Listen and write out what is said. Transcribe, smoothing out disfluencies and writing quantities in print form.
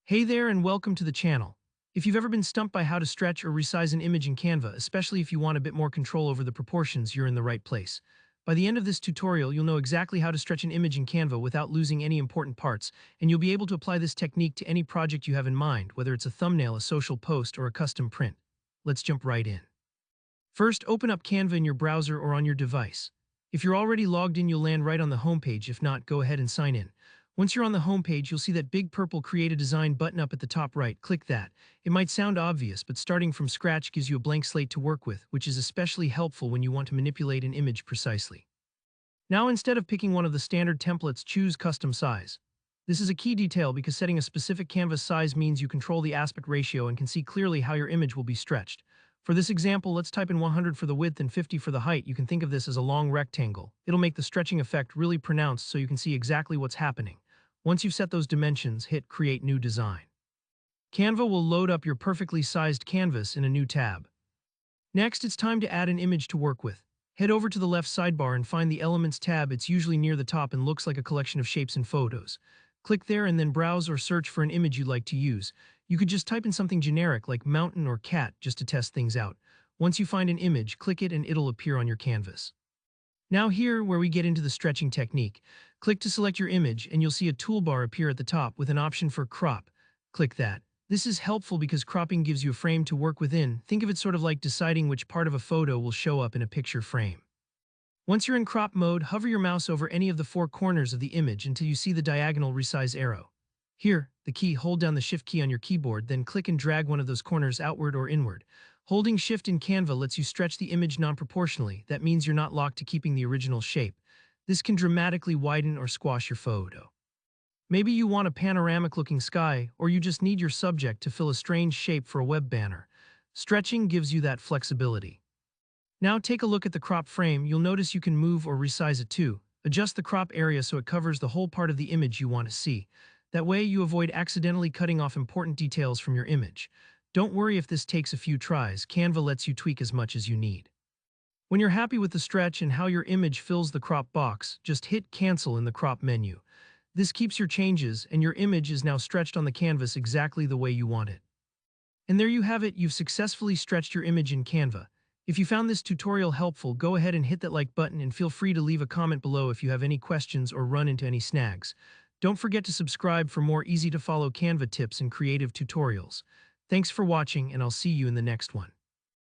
Hey there and welcome to the channel. If you've ever been stumped by how to stretch or resize an image in Canva, especially if you want a bit more control over the proportions, you're in the right place. By the end of this tutorial, you'll know exactly how to stretch an image in Canva without losing any important parts, and you'll be able to apply this technique to any project you have in mind, whether it's a thumbnail, a social post, or a custom print. Let's jump right in. First, open up Canva in your browser or on your device. If you're already logged in, you'll land right on the homepage. If not, go ahead and sign in. Once you're on the homepage, you'll see that big purple Create a Design button up at the top right. Click that. It might sound obvious, but starting from scratch gives you a blank slate to work with, which is especially helpful when you want to manipulate an image precisely. Now, instead of picking one of the standard templates, choose Custom Size. This is a key detail because setting a specific canvas size means you control the aspect ratio and can see clearly how your image will be stretched. For this example, let's type in 100 for the width and 50 for the height. You can think of this as a long rectangle. It'll make the stretching effect really pronounced so you can see exactly what's happening. Once you've set those dimensions, hit Create New Design. Canva will load up your perfectly sized canvas in a new tab. Next, it's time to add an image to work with. Head over to the left sidebar and find the Elements tab. It's usually near the top and looks like a collection of shapes and photos. Click there and then browse or search for an image you'd like to use. You could just type in something generic like mountain or cat just to test things out. Once you find an image, click it and it'll appear on your canvas. Now here, where we get into the stretching technique, click to select your image and you'll see a toolbar appear at the top with an option for crop. Click that. This is helpful because cropping gives you a frame to work within. Think of it sort of like deciding which part of a photo will show up in a picture frame. Once you're in crop mode, hover your mouse over any of the four corners of the image until you see the diagonal resize arrow. Here, the key, hold down the Shift key on your keyboard, then click and drag one of those corners outward or inward. Holding Shift in Canva lets you stretch the image non-proportionally. That means you're not locked to keeping the original shape. This can dramatically widen or squash your photo. Maybe you want a panoramic-looking sky, or you just need your subject to fill a strange shape for a web banner. Stretching gives you that flexibility. Now take a look at the crop frame. You'll notice you can move or resize it too. Adjust the crop area so it covers the whole part of the image you want to see. That way you avoid accidentally cutting off important details from your image. Don't worry if this takes a few tries. Canva lets you tweak as much as you need. When you're happy with the stretch and how your image fills the crop box, just hit Cancel in the crop menu. This keeps your changes and your image is now stretched on the canvas exactly the way you want it. And there you have it, you've successfully stretched your image in Canva. If you found this tutorial helpful, go ahead and hit that like button and feel free to leave a comment below if you have any questions or run into any snags. Don't forget to subscribe for more easy-to-follow Canva tips and creative tutorials. Thanks for watching, and I'll see you in the next one.